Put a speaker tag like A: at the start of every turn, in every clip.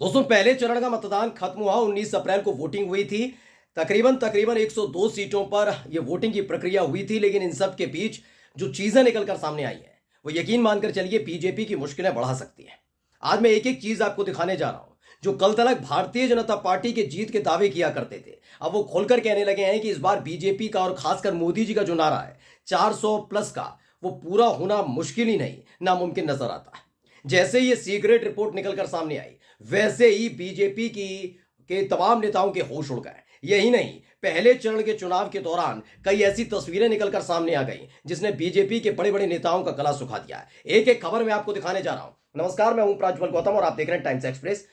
A: दोस्तों, पहले चरण का मतदान खत्म हुआ। 19 अप्रैल को वोटिंग हुई थी। तकरीबन 102 सीटों पर यह वोटिंग की प्रक्रिया हुई थी। लेकिन इन सब के बीच जो चीजें निकलकर सामने आई हैं, वो यकीन मानकर चलिए बीजेपी की मुश्किलें बढ़ा सकती हैं। आज मैं एक एक चीज आपको दिखाने जा रहा हूं। जो कल तक भारतीय जनता पार्टी के जीत के दावे किया करते थे, अब वो खोलकर कहने लगे हैं कि इस बार बीजेपी का और खासकर मोदी जी का जो नारा है 400 प्लस का, वो पूरा होना मुश्किल ही नहीं, नामुमकिन नजर आता है। जैसे ये सीक्रेट रिपोर्ट निकलकर सामने आई, वैसे ही बीजेपी की के तमाम नेताओं के होश उड़ गए। यही नहीं, पहले चरण के चुनाव के दौरान कई ऐसी तस्वीरें निकलकर सामने आ गई जिसने बीजेपी के बड़े बड़े नेताओं का गला सुखा दिया है। एक एक खबर मैं आपको दिखाने जा रहा हूं। नमस्कार, मैं हूं प्राज्वल गौतम और आप देख रहे हैं टाइम्स एक्सप्रेस।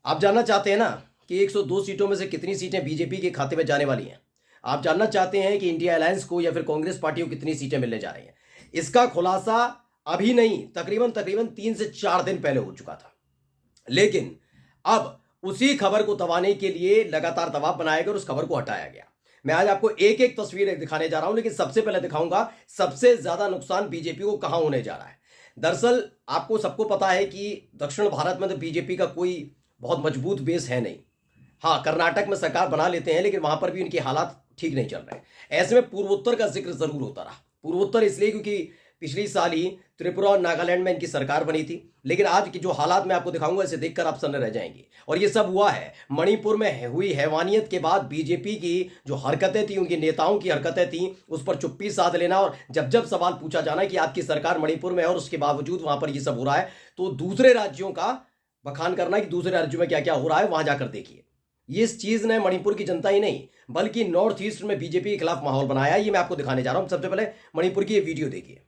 A: आप जानना चाहते हैं ना कि 102 सीटों में से कितनी सीटें बीजेपी के खाते में जाने वाली हैं? आप जानना चाहते हैं कि इंडिया अलायंस को या फिर कांग्रेस पार्टी को कितनी सीटें मिलने जा रही हैं? इसका खुलासा अभी नहीं, तकरीबन तकरीबन 3 से 4 दिन पहले हो चुका था। लेकिन अब उसी खबर को दबाने के लिए लगातार दबाव बनाया गया और उस खबर को हटाया गया। मैं आज आपको एक एक तस्वीर दिखाने जा रहा हूं, लेकिन सबसे पहले दिखाऊंगा सबसे ज्यादा नुकसान बीजेपी को कहां होने जा रहा है। दरअसल आपको सबको पता है कि दक्षिण भारत में तो बीजेपी का कोई बहुत मजबूत बेस है नहीं। हाँ, कर्नाटक में सरकार बना लेते हैं, लेकिन वहां पर भी उनके हालात ठीक नहीं चल रहे। ऐसे में पूर्वोत्तर का जिक्र जरूर होता रहा। पूर्वोत्तर इसलिए क्योंकि पिछली साल ही त्रिपुरा और नागालैंड में इनकी सरकार बनी थी। लेकिन आज की जो हालात मैं आपको दिखाऊंगा, इसे देखकर आप सन्न रह जाएंगे। और ये सब हुआ है मणिपुर में हुई हैवानियत के बाद। बीजेपी की जो हरकतें थी, उनके नेताओं की हरकतें थी, उस पर चुप्पी साध लेना और जब जब सवाल पूछा जाना कि आपकी सरकार मणिपुर में है और उसके बावजूद वहां पर ये सब हो रहा है, तो दूसरे राज्यों का बखान करना कि दूसरे राज्यों में क्या क्या हो रहा है, वहां जाकर देखिए। ये इस चीज ने मणिपुर की जनता ही नहीं बल्कि नॉर्थ ईस्ट में बीजेपी के खिलाफ माहौल बनाया। ये मैं आपको दिखाने जा रहा हूं। सबसे पहले मणिपुर की ये वीडियो देखिए।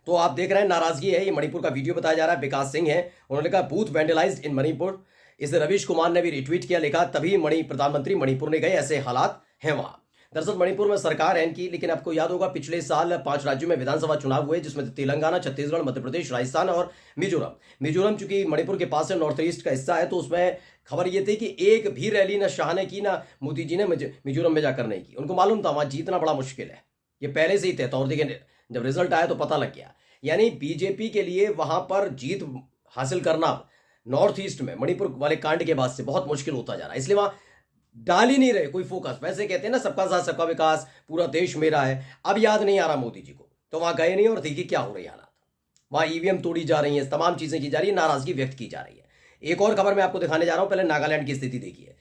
A: तो आप देख रहे हैं नाराजगी है। ये मणिपुर का वीडियो बताया जा रहा है। विकास सिंह है, उन्होंने कहा बूथ वैंडलाइज्ड इन मणिपुर। इसे रवीश कुमार ने भी रिट्वीट किया, लिखा तभी प्रधानमंत्री मणिपुर ने गए, ऐसे हालात हैं वहां। दरअसल मणिपुर में सरकार है इनकी, लेकिन आपको याद होगा पिछले साल 5 राज्यों में विधानसभा चुनाव हुए, जिसमें तेलंगाना, छत्तीसगढ़, मध्य प्रदेश, राजस्थान और मिजोरम चूंकि मणिपुर के पास है, नॉर्थ ईस्ट का हिस्सा है, तो उसमें खबर यह थी कि एक भी रैली ना शाह ने की, ना मोदी जी ने मिजोरम में जाकर नहीं की। उनको मालूम था वहां जीतना बड़ा मुश्किल है, ये पहले से ही तय था। और देखिए जब रिजल्ट आया तो पता लग गया। यानी बीजेपी के लिए वहां पर जीत हासिल करना नॉर्थ ईस्ट में मणिपुर वाले कांड के बाद से बहुत मुश्किल होता जा रहा है। इसलिए वहां डाल ही नहीं रहे कोई फोकस। वैसे कहते हैं ना, सबका साथ सबका विकास, पूरा देश मेरा है। अब याद नहीं आ रहा मोदी जी को, तो वहां गए नहीं और देखिए क्या हो रही है हालात। वहां ईवीएम तोड़ी जा रही है, तमाम चीजें की जा रही है, नाराजगी व्यक्त की जा रही है। एक और खबर मैं आपको दिखाने जा रहा हूं। पहले नागालैंड की स्थिति देखिए।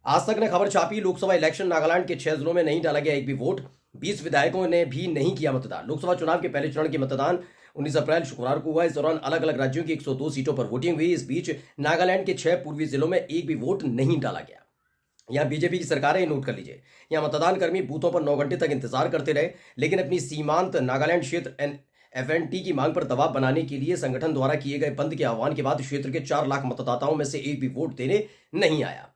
A: आज तक ने खबर छापी, लोकसभा इलेक्शन नागालैंड के 6 जिलों में नहीं डाला गया एक भी वोट। 20 विधायकों ने भी नहीं किया मतदान। लोकसभा चुनाव के पहले चरण के मतदान 19 अप्रैल शुक्रवार को हुआ। इस दौरान अलग अलग राज्यों की 102 सीटों पर वोटिंग हुई। इस बीच नागालैंड के 6 पूर्वी जिलों में एक भी वोट नहीं डाला गया। यहां बीजेपी की सरकार है, नोट कर लीजिए। यहां मतदान कर्मी बूथों पर 9 घंटे तक इंतजार करते रहे, लेकिन अपनी सीमांत नागालैंड क्षेत्र एफएनटी की मांग पर दबाव बनाने के लिए संगठन द्वारा किए गए बंद के आह्वान के बाद क्षेत्र के 4 लाख मतदाताओं में से एक भी वोट देने नहीं आया।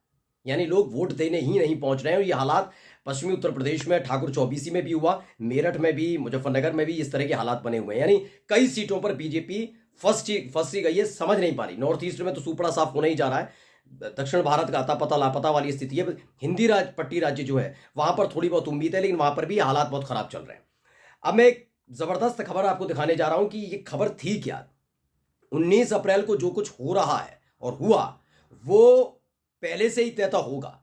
A: यानी लोग वोट देने ही नहीं पहुंच रहे हैं। और ये हालात पश्चिमी उत्तर प्रदेश में ठाकुर चौबीसी में भी हुआ, मेरठ में भी, मुजफ्फरनगर में भी इस तरह के हालात बने हुए हैं। यानी कई सीटों पर बीजेपी फंसी गई है, समझ नहीं पा रही। नॉर्थ ईस्ट में तो सुपड़ा साफ होना ही जा रहा है। दक्षिण भारत का अता पता लापता वाली स्थिति है। हिंदी पट्टी राज्य जो है वहां पर थोड़ी बहुत उम्मीद है, लेकिन वहां पर भी हालात बहुत खराब चल रहे हैं। अब मैं एक जबरदस्त खबर आपको दिखाने जा रहा हूं कि ये खबर थी क्या। 19 अप्रैल को जो कुछ हो रहा है और हुआ, वो पहले से ही तय होगा।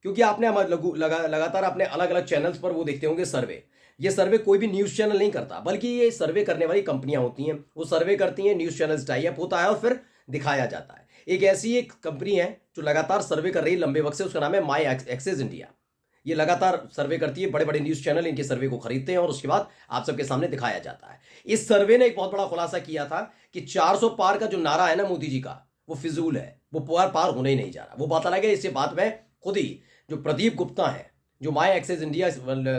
A: क्योंकि आपने लगातार अपने अलग अलग चैनल्स पर वो देखते होंगे सर्वे। ये सर्वे कोई भी न्यूज चैनल नहीं करता, बल्कि ये सर्वे करने वाली कंपनियां होती हैं। वो सर्वे करती हैं, न्यूज चैनल्स टाई अप होता है और फिर दिखाया जाता है। एक कंपनी है जो लगातार सर्वे कर रही है लंबे वक्त से, उसका नाम है माई एक्सेस इंडिया। ये लगातार सर्वे करती है, बड़े बड़े न्यूज चैनल इनके सर्वे को खरीदते हैं और उसके बाद आप सबके सामने दिखाया जाता है। इस सर्वे ने एक बहुत बड़ा खुलासा किया था कि 400 पार का जो नारा है ना मोदी जी का, वो फिजूल है, वो पार होने ही नहीं जा रहा। वो बात अलग है, इससे बात में खुद ही जो प्रदीप गुप्ता है, जो माई एक्सेस इंडिया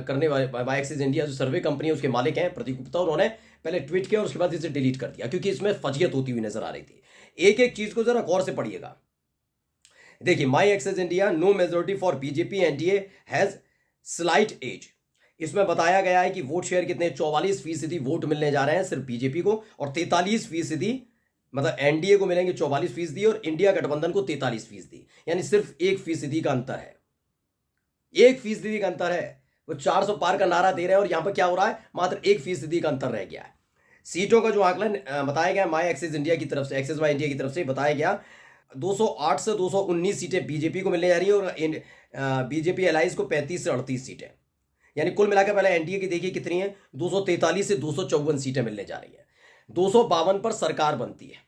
A: करने वाले, माई एक्सेस इंडिया जो सर्वे कंपनी है उसके मालिक हैं प्रदीप गुप्ता, उन्होंने पहले ट्वीट किया और उसके बाद इसे डिलीट कर दिया, क्योंकि इसमें फजियत होती हुई नजर आ रही थी। एक एक चीज को जरा गौर से पढ़िएगा। देखिए, my axis India, no majority for BJP, NDA has slight edge. इसमें बताया गया है कि वोट शेयर कितने, 44% वोट मिलने जा रहे हैं सिर्फ बीजेपी को, और 43%, मतलब एनडीए को मिलेंगे 44% और इंडिया गठबंधन को 43%। यानी सिर्फ 1% का अंतर है, 1% का अंतर है। वो 400 पार का नारा दे रहे हैं और यहां पर क्या हो रहा है, मात्र 1% का अंतर रह गया है। सीटों का जो आकलन बताया गया माई एक्सिस इंडिया की तरफ से, एक्सिस माई इंडिया की तरफ से बताया गया 208 से 219 सीटें बीजेपी को मिलने जा रही है और बीजेपी एलाइज को 35 से 38 सीटें, यानी कुल मिलाकर पहले एनडीए की देखिए कितनी है, 243 से 254 सीटें मिलने जा रही है। 252 पर सरकार बनती है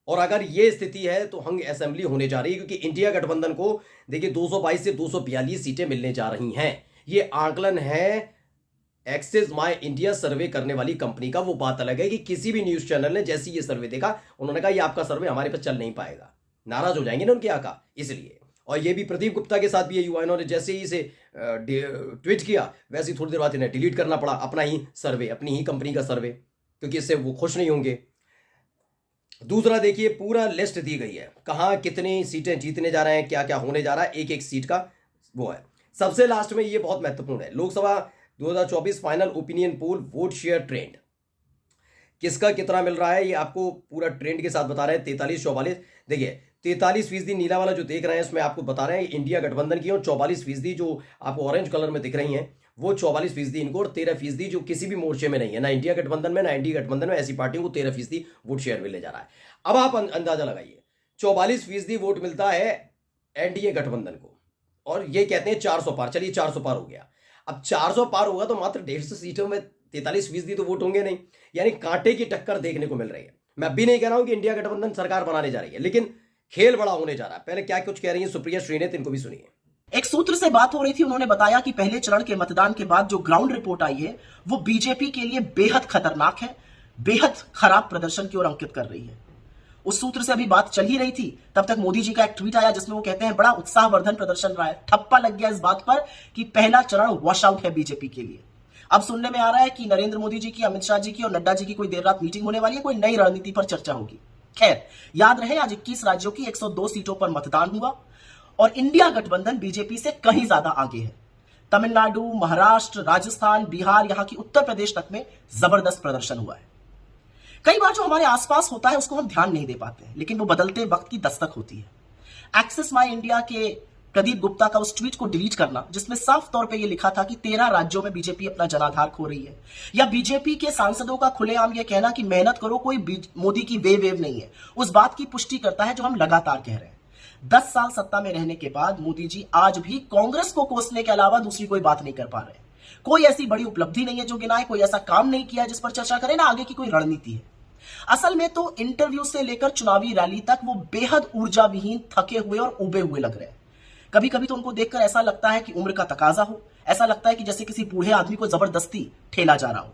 A: और अगर ये स्थिति है तो हंग असेंबली होने जा रही है, क्योंकि इंडिया गठबंधन को देखिए 222 से 242 सीटें मिलने जा रही हैं। ये आकलन है एक्सिस माई इंडिया सर्वे करने वाली कंपनी का। वो बात अलग है कि किसी भी न्यूज चैनल ने जैसे ये सर्वे देखा, उन्होंने कहा ये आपका सर्वे हमारे पास चल नहीं पाएगा, नाराज हो जाएंगे ना उनके आका, इसलिए। और ये भी प्रदीप गुप्ता के साथ भी ये हुआ, इन्होंने जैसे ही इसे ट्वीट किया वैसे ही थोड़ी देर बाद इन्हें डिलीट करना पड़ा अपना ही सर्वे, अपनी ही कंपनी का सर्वे, क्योंकि इससे वो खुश नहीं होंगे। दूसरा देखिए पूरा लिस्ट दी गई है, कहाँ कितनी सीटें जीतने जा रहे हैं, क्या क्या होने जा रहा है, एक एक सीट का वो है। सबसे लास्ट में ये बहुत महत्वपूर्ण है, Lok Sabha 2024 final opinion poll vote share trend, किसका कितना मिल रहा है ये आपको पूरा ट्रेंड के साथ बता रहे हैं। 43-44 देखिए, 43% नीला वाला जो देख रहे हैं इसमें आपको बता रहे हैं इंडिया गठबंधन की, और 44% जो आपको ऑरेंज कलर में दिख रही हैं वो 44% इनको, और 13% जो किसी भी मोर्चे में नहीं है, ना इंडिया गठबंधन में ना एनडीए गठबंधन में, ऐसी पार्टियों को 13% वोट शेयर मिलने जा रहा है। अब आप अंदाजा लगाइए, 44% वोट मिलता है एनडीए गठबंधन को और ये कहते हैं 400 पार, चलिए 400 पार हो गया। अब 400 पार होगा तो मात्र 150 सीटों में 43% तो वोट होंगे नहीं, यानी कांटे की टक्कर देखने को मिल रही है। मैं अभी नहीं कह रहा हूं कि इंडिया गठबंधन सरकार बनाने जा रही है, लेकिन खेल बड़ा होने जा रहा है। पहले क्या कुछ कह रही है सुप्रिया श्रीनेत, इनको भी सुनिए।
B: एक सूत्र से बात हो रही थी, उन्होंने बताया कि पहले चरण के मतदान के बाद जो ग्राउंड रिपोर्ट आई है वो बीजेपी के लिए बेहद खतरनाक है, बेहद खराब प्रदर्शन की ओर अंकित कर रही है। उस सूत्र से अभी बात चल ही रही थी, तब तक मोदी जी का एक ट्वीट आया जिसमें वो कहते हैं बड़ा उत्साहवर्धन प्रदर्शन रहा है। ठप्पा लग गया इस बात पर कि पहला चरण वॉश आउट है बीजेपी के लिए। अब सुनने में आ रहा है कि नरेंद्र मोदी जी की, अमित शाह जी की और नड्डा जी की कोई देर रात मीटिंग होने वाली है, कोई नई रणनीति पर चर्चा होगी। खैर, याद रहे आज 21 राज्यों की 102 सीटों पर मतदान हुआ और इंडिया गठबंधन बीजेपी से कहीं ज्यादा आगे है। तमिलनाडु, महाराष्ट्र, राजस्थान, बिहार, यहां की उत्तर प्रदेश तक में जबरदस्त प्रदर्शन हुआ है। कई बार जो हमारे आसपास होता है उसको हम ध्यान नहीं दे पाते हैं, लेकिन वो बदलते वक्त की दस्तक होती है। एक्सिस माई इंडिया के प्रदीप गुप्ता का उस ट्वीट को डिलीट करना जिसमें साफ तौर पे ये लिखा था कि 13 राज्यों में बीजेपी अपना जनाधार खो रही है, या बीजेपी के सांसदों का खुलेआम ये कहना कि मेहनत करो, कोई मोदी की वेव नहीं है, उस बात की पुष्टि करता है जो हम लगातार कह रहे हैं। 10 साल सत्ता में रहने के बाद मोदी जी आज भी कांग्रेस को कोसने के अलावा दूसरी कोई बात नहीं कर पा रहे। कोई ऐसी बड़ी उपलब्धि नहीं है जो गिनाए, कोई ऐसा काम नहीं किया जिस पर चर्चा करें, ना आगे की कोई रणनीति है। असल में तो इंटरव्यू से लेकर चुनावी रैली तक वो बेहद ऊर्जा विहीन, थके हुए और उबे हुए लग रहे हैं। कभी कभी तो उनको देखकर ऐसा लगता है कि उम्र का तकाजा हो, ऐसा लगता है कि जैसे किसी बूढ़े आदमी को जबरदस्ती ठेला जा रहा हो।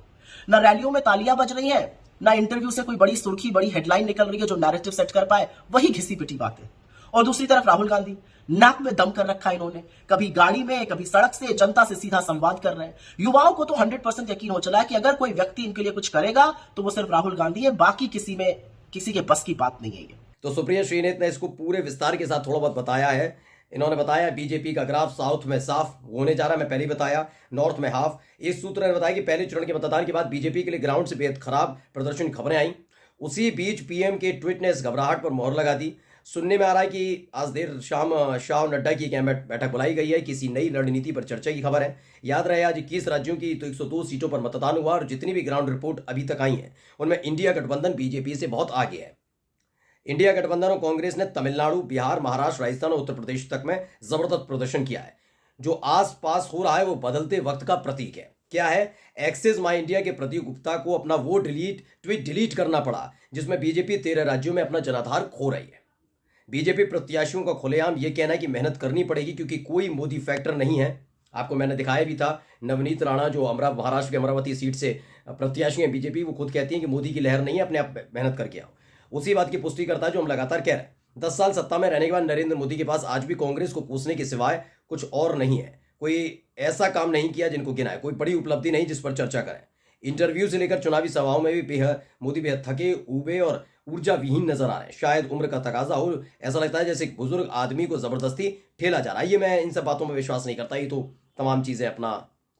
B: ना रैलियों में तालियां बज रही हैं, ना इंटरव्यू से कोई बड़ी सुर्खी, बड़ी हेडलाइन निकल रही है जो नैरेटिव सेट कर पाए, वही घिसी पिटी बातें। और दूसरी तरफ राहुल गांधी, नाक में दम कर रखा है इन्होंने, कभी गाड़ी में कभी सड़क से जनता से सीधा संवाद कर रहे हैं। युवाओं को तो 100% यकीन हो चला है कि अगर कोई व्यक्ति इनके लिए कुछ करेगा तो वो सिर्फ राहुल गांधी है, बाकी किसी के बस की बात नहीं है ये।
A: तो सुप्रिया श्रीनेत ने इसको पूरे विस्तार के साथ थोड़ा बहुत बताया है। इन्होंने बताया बीजेपी का ग्राफ साउथ में साफ होने जा रहा है, मैं पहले ही बताया, नॉर्थ में हाफ। इस सूत्र ने बताया कि पहले चरण के मतदान के बाद बीजेपी के लिए ग्राउंड से बेहद खराब प्रदर्शन खबरें आई। उसी बीच पीएम के ट्वीट ने इस घबराहट पर मोहर लगा दी। सुनने में आ रहा है कि आज देर शाम शाह और नड्डा की बैठक बुलाई गई है, किसी नई रणनीति पर चर्चा की खबर है। याद रहे आज 21 राज्यों की तो 102 सीटों पर मतदान हुआ और जितनी भी ग्राउंड रिपोर्ट अभी तक आई है उनमें इंडिया गठबंधन बीजेपी से बहुत आगे है। इंडिया गठबंधन और कांग्रेस ने तमिलनाडु, बिहार, महाराष्ट्र, राजस्थान और उत्तर प्रदेश तक में जबरदस्त प्रदर्शन किया है। जो आस पास हो रहा है वो बदलते वक्त का प्रतीक है। क्या है? एक्सिस माई इंडिया के प्रदीप गुप्ता को अपना वो ट्वीट डिलीट करना पड़ा जिसमें बीजेपी 13 राज्यों में अपना जनाधार खो रही है। बीजेपी प्रत्याशियों का खुलेआम यह कहना है कि मेहनत करनी पड़ेगी क्योंकि कोई मोदी फैक्टर नहीं है। आपको मैंने दिखाया भी था, नवनीत राणा जो महाराष्ट्र की अमरावती सीट से प्रत्याशी हैं बीजेपी, वो खुद कहती हैं कि मोदी की लहर नहीं है, अपने आप मेहनत करके आओ। उसी बात की पुष्टि करता है जो हम लगातार कह रहे हैं। 10 साल सत्ता में रहने के बाद नरेंद्र मोदी के पास आज भी कांग्रेस को कोसने के सिवाय कुछ और नहीं है। कोई ऐसा काम नहीं किया जिनको गिनाए, कोई बड़ी उपलब्धि नहीं जिस पर चर्चा करें। इंटरव्यू से लेकर चुनावी सभाओं में भी मोदी बेहद थके, उबे और ऊर्जा विहीन नजर आ रहे हैं। शायद उम्र का तकाजा हो, ऐसा लगता है जैसे एक बुजुर्ग आदमी को जबरदस्ती ठेला जा रहा है। ये मैं इन सब बातों में विश्वास नहीं करता, ये तो तमाम चीजें अपना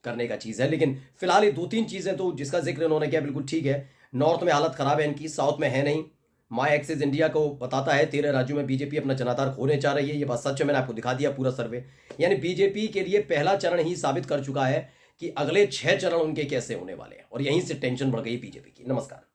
A: करने का चीज है। लेकिन फिलहाल ये 2-3 चीजें तो जिसका जिक्र इन्होंने किया बिल्कुल ठीक है। नॉर्थ में हालत खराब है इनकी, साउथ में है नहीं। माई एक्सिस इंडिया को बताता है 13 राज्यों में बीजेपी अपना जनाधार खोने जा रही है। ये बात सच है, मैंने आपको दिखा दिया पूरा सर्वे। यानी बीजेपी के लिए पहला चरण ही साबित कर चुका है कि अगले 6 चरण उनके कैसे होने वाले हैं, और यहीं से टेंशन बढ़ गई बीजेपी की। नमस्कार।